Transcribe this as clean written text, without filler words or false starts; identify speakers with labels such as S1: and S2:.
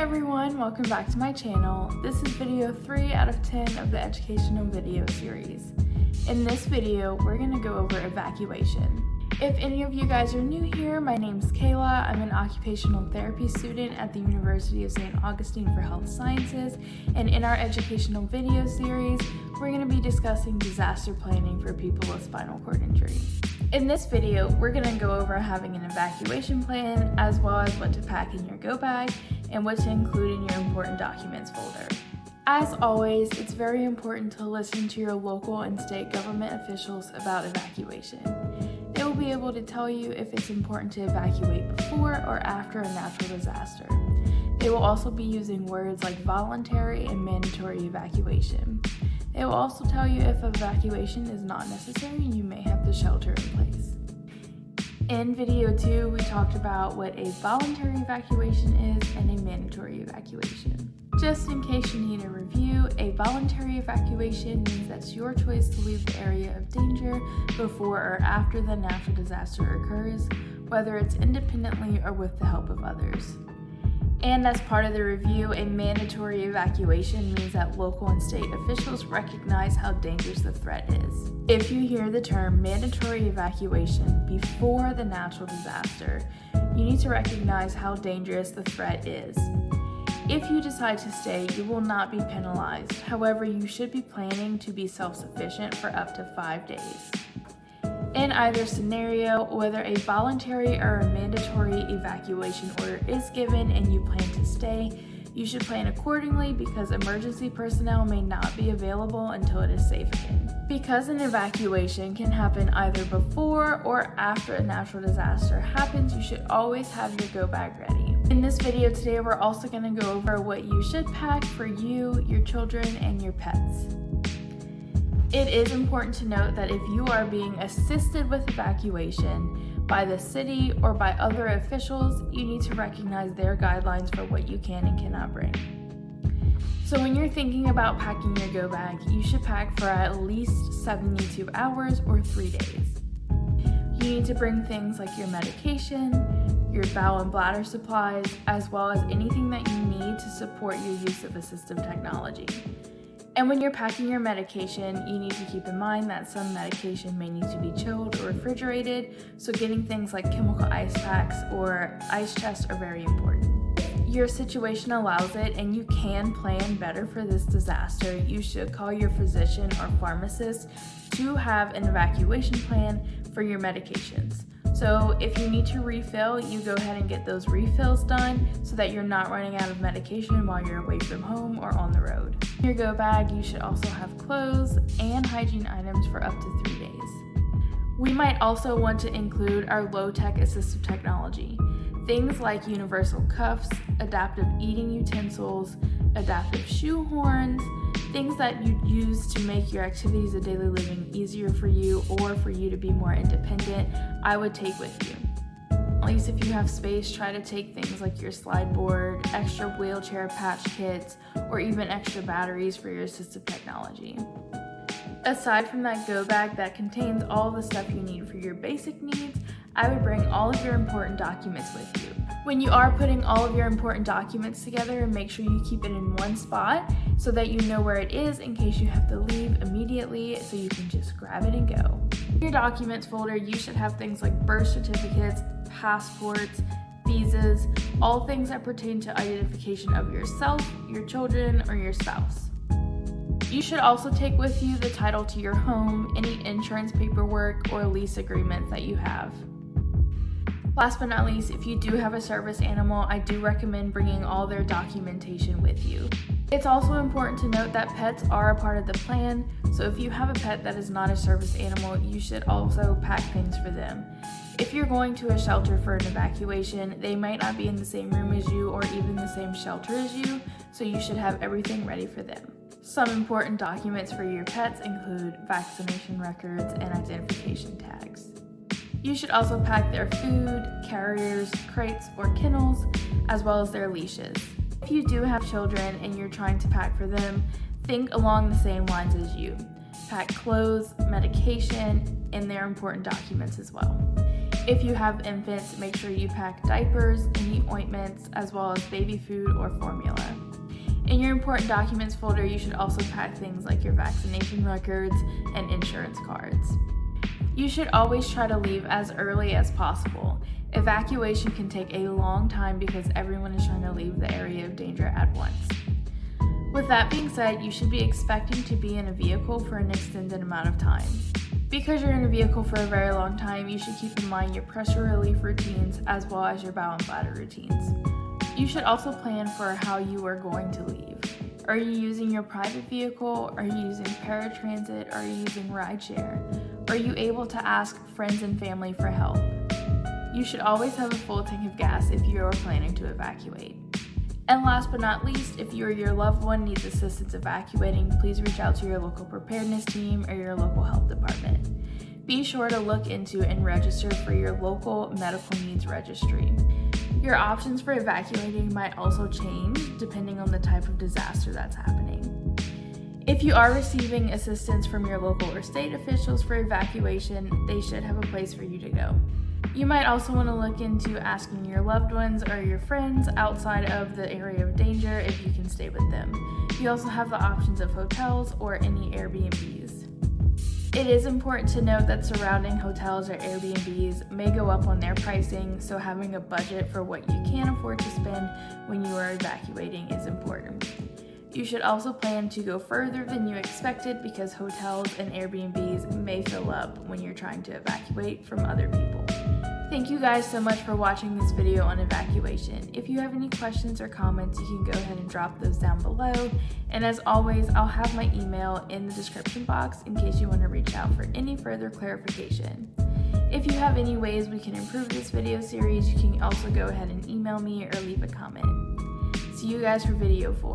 S1: everyone, welcome back to my channel. This is video 3 out of 10 of the educational video series. In this video, we're going to go over evacuation. If any of you guys are new here, my name's Kayla. I'm an occupational therapy student at the University of St. Augustine for Health Sciences, and in our educational video series, we're going to be discussing disaster planning for people with spinal cord injury. In this video, we're going to go over having an evacuation plan, as well as what to pack in your go bag and what to include in your important documents folder. As always, it's very important to listen to your local and state government officials about evacuation. They will be able to tell you if it's important to evacuate before or after a natural disaster. They will also be using words like voluntary and mandatory evacuation. They will also tell you if evacuation is not necessary and you may have to shelter in place. In video 2, we talked about what a voluntary evacuation is and a mandatory evacuation. Just in case you need a review, a voluntary evacuation means that's your choice to leave the area of danger before or after the natural disaster occurs, whether it's independently or with the help of others. And as part of the review, a mandatory evacuation means that local and state officials recognize how dangerous the threat is. If you hear the term mandatory evacuation before the natural disaster, you need to recognize how dangerous the threat is. If you decide to stay, you will not be penalized. However, you should be planning to be self-sufficient for up to 5 days. In either scenario, whether a voluntary or a mandatory evacuation order is given and you plan to stay, you should plan accordingly because emergency personnel may not be available until it is safe again. Because an evacuation can happen either before or after a natural disaster happens, you should always have your go bag ready. In this video today, we're also going to go over what you should pack for you, your children, and your pets. It is important to note that if you are being assisted with evacuation by the city or by other officials, you need to recognize their guidelines for what you can and cannot bring. So when you're thinking about packing your go bag, you should pack for at least 72 hours or 3 days. You need to bring things like your medication, your bowel and bladder supplies, as well as anything that you need to support your use of assistive technology. And when you're packing your medication, you need to keep in mind that some medication may need to be chilled or refrigerated, so getting things like chemical ice packs or ice chests are very important. If your situation allows it and you can plan better for this disaster, you should call your physician or pharmacist to have an evacuation plan for your medications. So if you need to refill, you go ahead and get those refills done so that you're not running out of medication while you're away from home or on the road. In your go bag, you should also have clothes and hygiene items for up to 3 days. We might also want to include our low-tech assistive technology. Things like universal cuffs, adaptive eating utensils, adaptive shoe horns, things that you use to make your activities of daily living easier for you or for you to be more independent, I would take with you. At least if you have space, try to take things like your slide board, extra wheelchair patch kits, or even extra batteries for your assistive technology. Aside from that go bag that contains all the stuff you need for your basic needs, I would bring all of your important documents with you. When you are putting all of your important documents together, make sure you keep it in one spot so that you know where it is in case you have to leave immediately, so you can just grab it and go. In your documents folder, you should have things like birth certificates, passports, visas, all things that pertain to identification of yourself, your children, or your spouse. You should also take with you the title to your home, any insurance paperwork, or lease agreements that you have. Last but not least, if you do have a service animal, I do recommend bringing all their documentation with you. It's also important to note that pets are a part of the plan, so if you have a pet that is not a service animal, you should also pack things for them. If you're going to a shelter for an evacuation, they might not be in the same room as you or even the same shelter as you, so you should have everything ready for them. Some important documents for your pets include vaccination records and identification tags. You should also pack their food, carriers, crates, or kennels, as well as their leashes. If you do have children and you're trying to pack for them, think along the same lines as you. Pack clothes, medication, and their important documents as well. If you have infants, make sure you pack diapers, any ointments, as well as baby food or formula. In your important documents folder, you should also pack things like your vaccination records and insurance cards. You should always try to leave as early as possible. Evacuation can take a long time because everyone is trying to leave the area of danger at once. With that being said, you should be expecting to be in a vehicle for an extended amount of time. Because you're in a vehicle for a very long time, you should keep in mind your pressure relief routines as well as your bowel and bladder routines. You should also plan for how you are going to leave. Are you using your private vehicle? Are you using paratransit? Are you using rideshare? Are you able to ask friends and family for help? You should always have a full tank of gas if you are planning to evacuate. And last but not least, if you or your loved one needs assistance evacuating, please reach out to your local preparedness team or your local health department. Be sure to look into and register for your local medical needs registry. Your options for evacuating might also change depending on the type of disaster that's happening. If you are receiving assistance from your local or state officials for evacuation, they should have a place for you to go. You might also want to look into asking your loved ones or your friends outside of the area of danger if you can stay with them. You also have the options of hotels or any Airbnbs. It is important to note that surrounding hotels or Airbnbs may go up on their pricing, so having a budget for what you can afford to spend when you are evacuating is important. You should also plan to go further than you expected because hotels and Airbnbs may fill up when you're trying to evacuate from other people. Thank you guys so much for watching this video on evacuation. If you have any questions or comments, you can go ahead and drop those down below. And as always, I'll have my email in the description box in case you want to reach out for any further clarification. If you have any ways we can improve this video series, you can also go ahead and email me or leave a comment. See you guys for video 4.